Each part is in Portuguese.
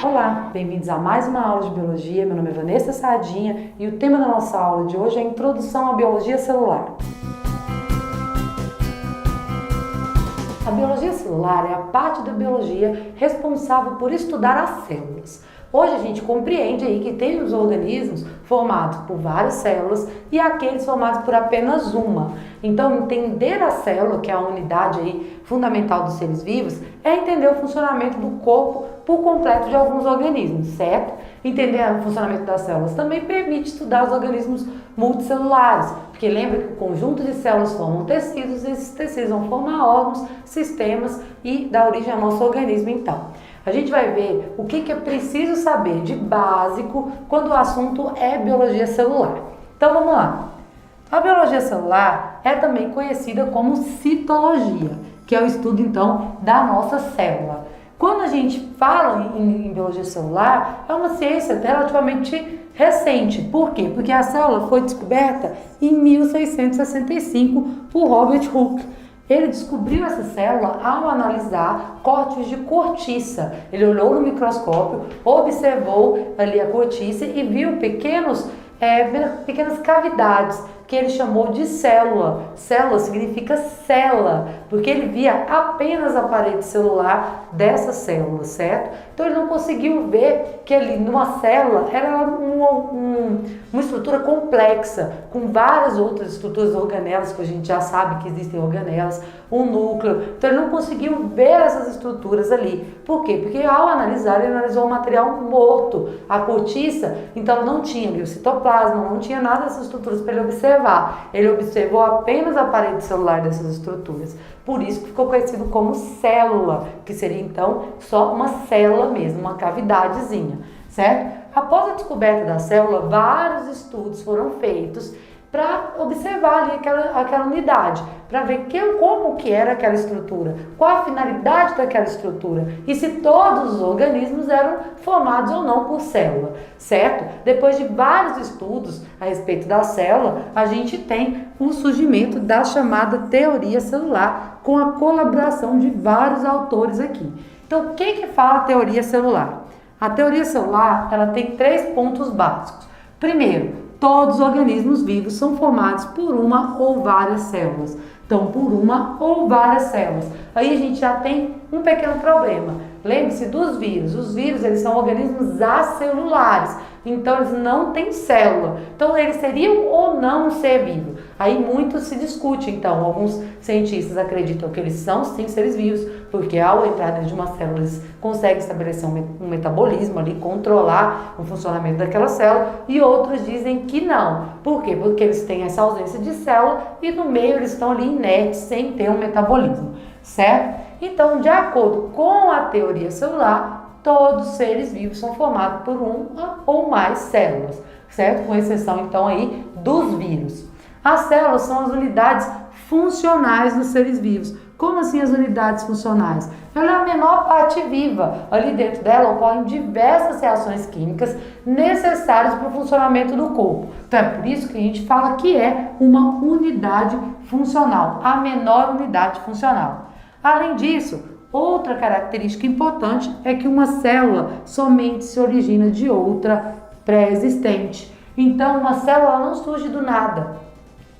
Olá, bem-vindos a mais uma aula de Biologia. Meu nome é Vanessa Sardinha e o tema da nossa aula de hoje é a Introdução à Biologia Celular. A biologia celular é a parte da biologia responsável por estudar as células. Hoje a gente compreende aí que tem os organismos formados por várias células e aqueles formados por apenas uma. Então, entender a célula, que é a unidade aí fundamental dos seres vivos, é entender o funcionamento do corpo por completo de alguns organismos, certo? Entender o funcionamento das células também permite estudar os organismos multicelulares, porque lembra que o conjunto de células formam tecidos, e esses tecidos vão formar órgãos, sistemas e dar origem ao nosso organismo então. A gente vai ver o que é preciso saber de básico quando o assunto é biologia celular. Então vamos lá. A biologia celular é também conhecida como citologia, que é o estudo então da nossa célula. Quando a gente fala em biologia celular, é uma ciência relativamente recente. Por quê? Porque a célula foi descoberta em 1665 por Robert Hooke. Ele descobriu essa célula ao analisar cortes de cortiça. Ele olhou no microscópio, observou ali a cortiça e viu pequenas cavidades que ele chamou de célula. Célula significa cela, porque ele via apenas a parede celular dessa célula, certo? Então ele não conseguiu ver que ali numa célula era uma estrutura complexa, com várias outras estruturas organelas, que a gente já sabe que existem organelas, um núcleo. Então ele não conseguiu ver essas estruturas ali. Por quê? Porque ao analisar, ele analisou o material morto, a cortiça, então não tinha ali o citoplasma, não tinha nada dessas estruturas para ele observar. Ele observou apenas a parede celular dessas estruturas. Por isso que ficou conhecido como célula, que seria então só uma célula mesmo, uma cavidadezinha, certo? Após a descoberta da célula, vários estudos foram feitos para observar ali aquela unidade, para ver como que era aquela estrutura, qual a finalidade daquela estrutura e se todos os organismos eram formados ou não por célula, certo? Depois de vários estudos a respeito da célula, a gente tem o surgimento da chamada teoria celular, com a colaboração de vários autores aqui. Então, o que fala a teoria celular? A teoria celular, ela tem 3 pontos básicos. Primeiro, todos os organismos vivos são formados por uma ou várias células. Então, por uma ou várias células. Aí a gente já tem um pequeno problema. Lembre-se dos vírus. Os vírus, eles são organismos acelulares. Então, eles não têm célula. Então, eles seriam ou não um ser vivo? Aí muito se discute. Então, alguns cientistas acreditam que eles são sim seres vivos, porque ao entrar dentro de uma célula, eles conseguem estabelecer um metabolismo ali, controlar o funcionamento daquela célula. E outros dizem que não. Por quê? Porque eles têm essa ausência de célula e no meio eles estão ali inertes, sem ter um metabolismo, certo? Então, de acordo com a teoria celular, todos os seres vivos são formados por uma ou mais células, certo? Com exceção, então, aí dos vírus. As células são as unidades funcionais dos seres vivos. Como assim as unidades funcionais? Ela é a menor parte viva. Ali dentro dela ocorrem diversas reações químicas necessárias para o funcionamento do corpo. Então é por isso que a gente fala que é uma unidade funcional, a menor unidade funcional. Além disso, outra característica importante é que uma célula somente se origina de outra pré-existente. Então uma célula não surge do nada.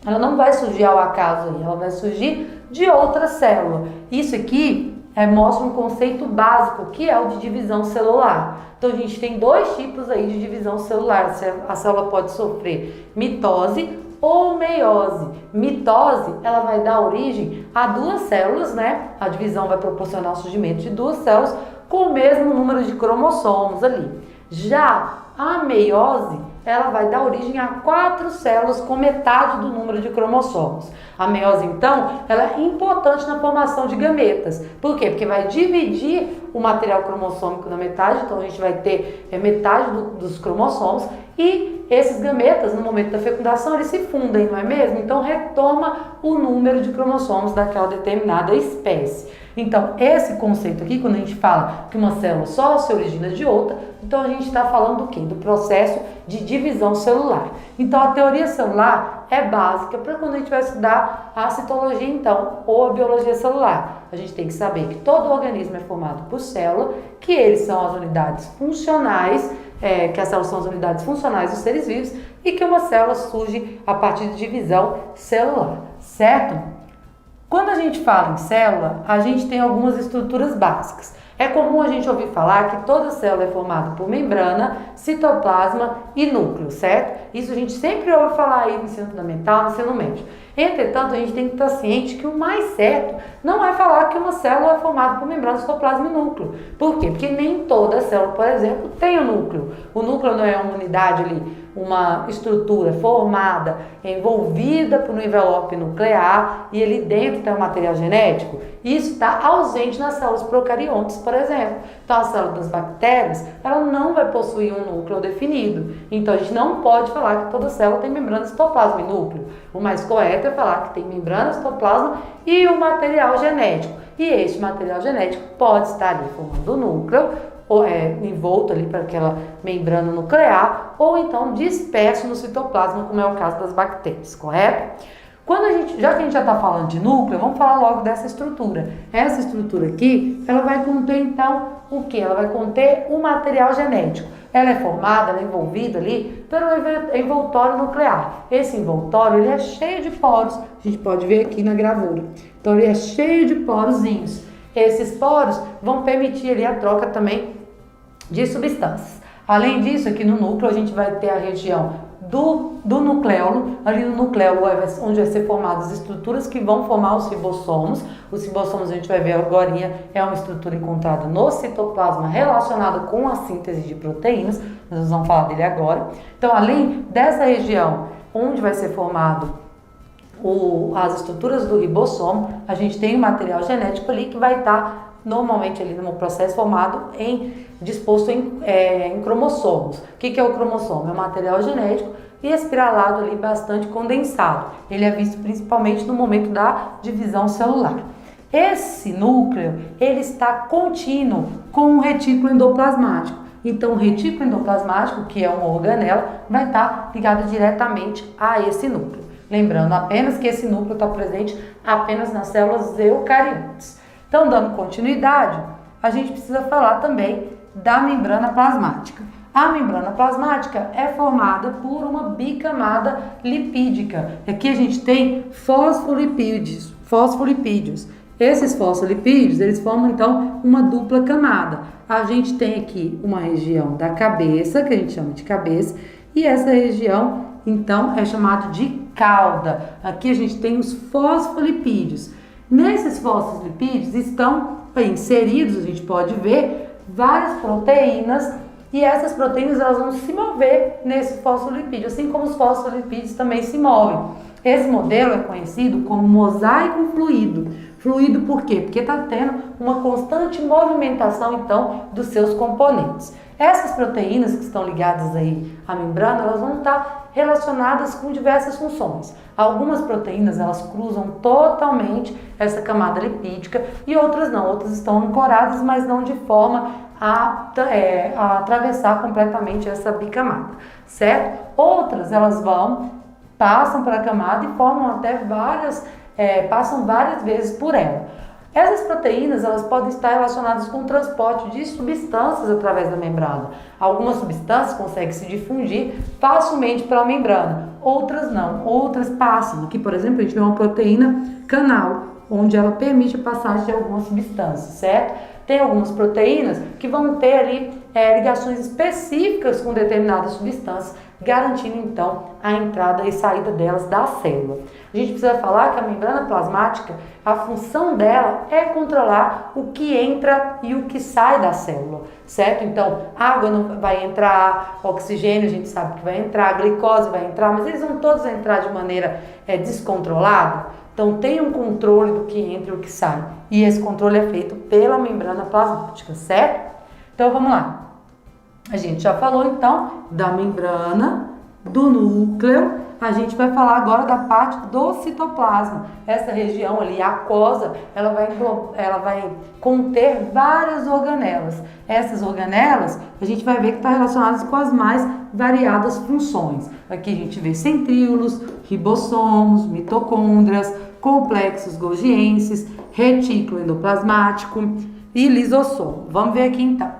Ela não vai surgir ao acaso aí, ela vai surgir de outra célula. Isso aqui mostra um conceito básico, que é o de divisão celular. Então a gente tem 2 tipos aí de divisão celular. A célula pode sofrer mitose ou meiose. Mitose, ela vai dar origem a 2 células, né? A divisão vai proporcionar o surgimento de 2 células com o mesmo número de cromossomos ali. Já a meiose, ela vai dar origem a 4 células com metade do número de cromossomos. A meiose, então, ela é importante na formação de gametas. Por quê? Porque vai dividir o material cromossômico na metade, então a gente vai ter metade dos cromossomos e esses gametas, no momento da fecundação, eles se fundem, não é mesmo? Então, retoma o número de cromossomos daquela determinada espécie. Então, esse conceito aqui, quando a gente fala que uma célula só se origina de outra, então a gente está falando do quê? Do processo de divisão celular. Então, a teoria celular é básica para quando a gente vai estudar a citologia, então, ou a biologia celular. A gente tem que saber que todo organismo é formado por célula, que eles são as unidades funcionais, que as células são as unidades funcionais dos seres vivos e que uma célula surge a partir de divisão celular, certo? Quando a gente fala em célula, a gente tem algumas estruturas básicas. É comum a gente ouvir falar que toda célula é formada por membrana, citoplasma e núcleo, certo? Isso a gente sempre ouve falar aí no ensino fundamental, no ensino médio. Entretanto, a gente tem que estar ciente que o mais certo não é falar que uma célula é formada por membrana, citoplasma e núcleo. Por quê? Porque nem toda célula, por exemplo, tem o núcleo. O núcleo não é uma unidade ali, uma estrutura formada, envolvida por um envelope nuclear e ali dentro tem um material genético. Isso está ausente nas células procariontes, por exemplo. Então, a célula das bactérias, ela não vai possuir um núcleo definido. Então, a gente não pode falar que toda célula tem membrana, citoplasma e núcleo. O mais correto é falar que tem membrana, citoplasma e o material genético. E este material genético pode estar ali formando o núcleo, ou envolto ali para aquela membrana nuclear, ou então disperso no citoplasma, como é o caso das bactérias, correto? Já que a gente já está falando de núcleo, vamos falar logo dessa estrutura. Essa estrutura aqui, ela vai conter então o que? Ela vai conter o material genético. Ela é formada, ela é envolvida ali pelo envoltório nuclear. Esse envoltório, ele é cheio de poros, a gente pode ver aqui na gravura. Então, ele é cheio de porozinhos. Esses poros vão permitir ali a troca também de substâncias. Além disso, aqui no núcleo a gente vai ter a região do nucleolo. Ali no nucleolo é onde vai ser formadas as estruturas que vão formar os ribossomos. Os ribossomos a gente vai ver agora, é uma estrutura encontrada no citoplasma relacionada com a síntese de proteínas. Nós vamos falar dele agora. Então, além dessa região onde vai ser formado as estruturas do ribossomo, a gente tem o material genético ali que vai estar normalmente ali no processo formado disposto em cromossomos. O que é o cromossomo? É um material genético espiralado ali, bastante condensado. Ele é visto principalmente no momento da divisão celular. Esse núcleo, ele está contínuo com um retículo endoplasmático. Então, o retículo endoplasmático, que é uma organela, vai estar ligado diretamente a esse núcleo. Lembrando apenas que esse núcleo está presente apenas nas células eucariontes. Então, dando continuidade, a gente precisa falar também da membrana plasmática. A membrana plasmática é formada por uma bicamada lipídica. Aqui a gente tem fosfolipídios. Esses fosfolipídios, eles formam então uma dupla camada. A gente tem aqui uma região da cabeça, que a gente chama de cabeça, e essa região então é chamada de cauda. Aqui a gente tem os fosfolipídios. Nesses fosfolipídios estão inseridos, a gente pode ver, várias proteínas, e essas proteínas elas vão se mover nesse fosfolipídio, assim como os fosfolipídios também se movem. Esse modelo é conhecido como mosaico fluido. Fluido por quê? Porque está tendo uma constante movimentação, então, dos seus componentes. Essas proteínas que estão ligadas aí à membrana, elas vão estar relacionadas com diversas funções. Algumas proteínas, elas cruzam totalmente essa camada lipídica e outras não. Outras estão ancoradas, mas não de forma a atravessar completamente essa bicamada, certo? Outras, elas passam pela camada e formam até passam várias vezes por ela. Essas proteínas, elas podem estar relacionadas com o transporte de substâncias através da membrana. Algumas substâncias conseguem se difundir facilmente pela membrana, outras não, outras passam. Aqui, por exemplo, a gente vê uma proteína canal, onde ela permite a passagem de algumas substâncias, certo? Tem algumas proteínas que vão ter ali ligações específicas com determinadas substâncias, garantindo então a entrada e saída delas da célula. A gente precisa falar que a membrana plasmática, a função dela é controlar o que entra e o que sai da célula, certo? Então, água não vai entrar, oxigênio a gente sabe que vai entrar, glicose vai entrar, mas eles vão todos entrar de maneira descontrolada. Então, tem um controle do que entra e o que sai. E esse controle é feito pela membrana plasmática, certo? Então, vamos lá. A gente já falou, então, da membrana, do núcleo. A gente vai falar agora da parte do citoplasma. Essa região ali, aquosa, ela vai conter várias organelas. Essas organelas, a gente vai ver que estão relacionadas com as mais variadas funções. Aqui a gente vê centríolos, ribossomos, mitocôndrias, complexos golgienses, retículo endoplasmático e lisossomo. Vamos ver aqui então.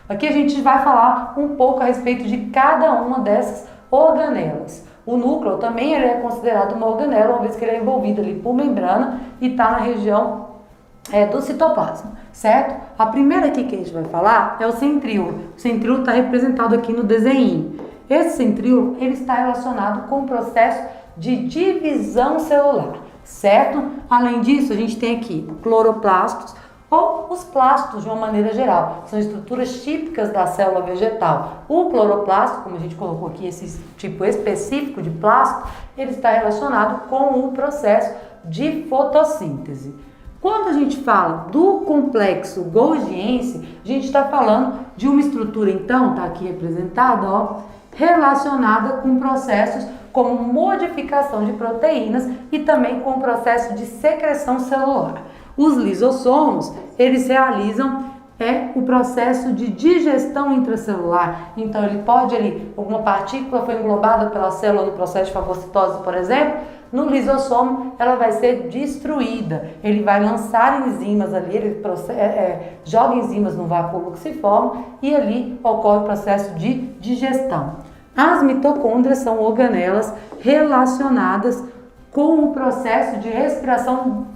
Aqui a gente vai falar um pouco a respeito de cada uma dessas organelas. O núcleo também ele é considerado uma organela, uma vez que ele é envolvido ali por membrana e está na região do citoplasma, certo? A primeira aqui que a gente vai falar é o centríolo. O centríolo está representado aqui no desenho. Esse centríolo ele está relacionado com o processo de divisão celular, certo? Além disso, a gente tem aqui cloroplastos ou os plastos de uma maneira geral. São estruturas típicas da célula vegetal. O cloroplasto, como a gente colocou aqui, esse tipo específico de plasto, ele está relacionado com o processo de fotossíntese. Quando a gente fala do complexo golgiense, a gente está falando de uma estrutura, então, está aqui representada, ó, relacionada com processos como modificação de proteínas e também com o processo de secreção celular. Os lisossomos, eles realizam o processo de digestão intracelular. Então, ele pode ali, alguma partícula foi englobada pela célula no processo de fagocitose, por exemplo, no lisossomo ela vai ser destruída. Ele vai lançar enzimas ali, ele joga enzimas no vácuo que se forma e ali ocorre o processo de digestão. As mitocôndrias são organelas relacionadas com o processo de respiração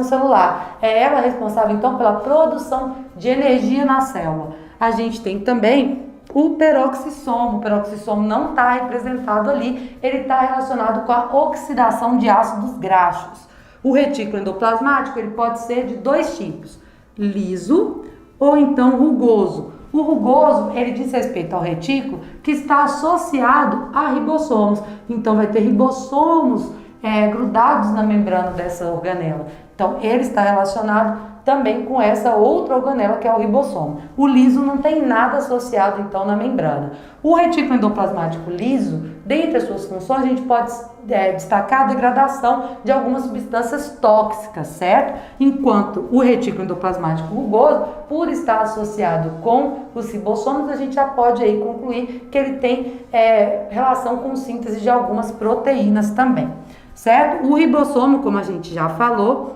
celular. É ela responsável, então, pela produção de energia na célula. A gente tem também o peroxissomo. O peroxissomo não está representado ali, ele está relacionado com a oxidação de ácidos graxos. O retículo endoplasmático ele pode ser de dois tipos, liso ou então rugoso. O rugoso, ele diz respeito ao retículo que está associado a ribossomos. Então, vai ter ribossomos grudados na membrana dessa organela. Então, ele está relacionado também com essa outra organela que é o ribossomo. O liso não tem nada associado, então, na membrana. O retículo endoplasmático liso, dentre as suas funções, a gente pode destacar a degradação de algumas substâncias tóxicas, certo? Enquanto o retículo endoplasmático rugoso, por estar associado com os ribossomos, a gente já pode aí concluir que ele tem relação com síntese de algumas proteínas também, certo? O ribossomo, como a gente já falou,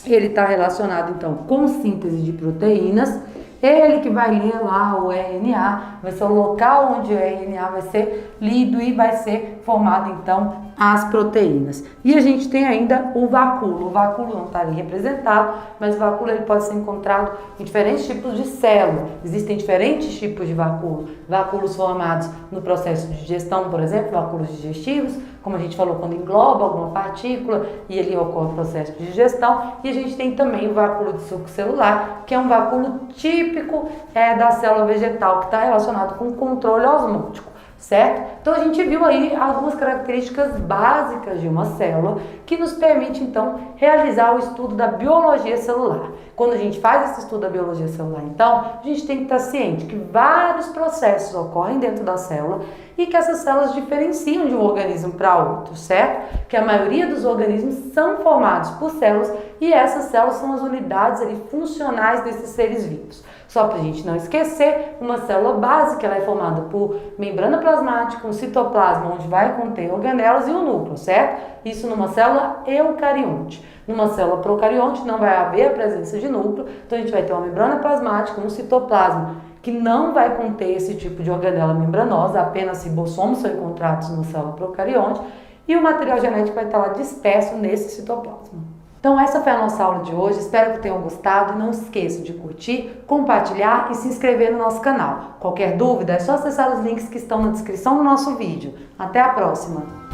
ele está relacionado então com síntese de proteínas. Ele que vai ler lá o RNA, vai ser o local onde o RNA vai ser lido e vai ser formado então as proteínas. E a gente tem ainda o vacúolo. O vacúolo não está ali representado, mas o vacúolo ele pode ser encontrado em diferentes tipos de célula. Existem diferentes tipos de vacúolo. Vacúolos formados no processo de digestão, por exemplo, vacúolos digestivos, como a gente falou, quando engloba alguma partícula e ali ocorre o processo de digestão. E a gente tem também o vacúolo de suco celular, que é um vacúolo típico da célula vegetal, que está relacionado com o controle osmótico, certo? Então a gente viu aí algumas características básicas de uma célula que nos permite então realizar o estudo da biologia celular. Quando a gente faz esse estudo da biologia celular, então, a gente tem que estar ciente que vários processos ocorrem dentro da célula e que essas células diferenciam de um organismo para outro, certo? Que a maioria dos organismos são formados por células e essas células são as unidades ali, funcionais desses seres vivos. Só para a gente não esquecer, uma célula básica ela é formada por membrana plasmática, um citoplasma onde vai conter organelas e um núcleo, certo? Isso numa célula eucarionte. Numa célula procarionte não vai haver a presença de núcleo, então a gente vai ter uma membrana plasmática, um citoplasma que não vai conter esse tipo de organela membranosa, apenas ribossomos são encontrados na célula procarionte e o material genético vai estar lá disperso nesse citoplasma. Então essa foi a nossa aula de hoje, espero que tenham gostado e não se esqueçam de curtir, compartilhar e se inscrever no nosso canal. Qualquer dúvida é só acessar os links que estão na descrição do nosso vídeo. Até a próxima!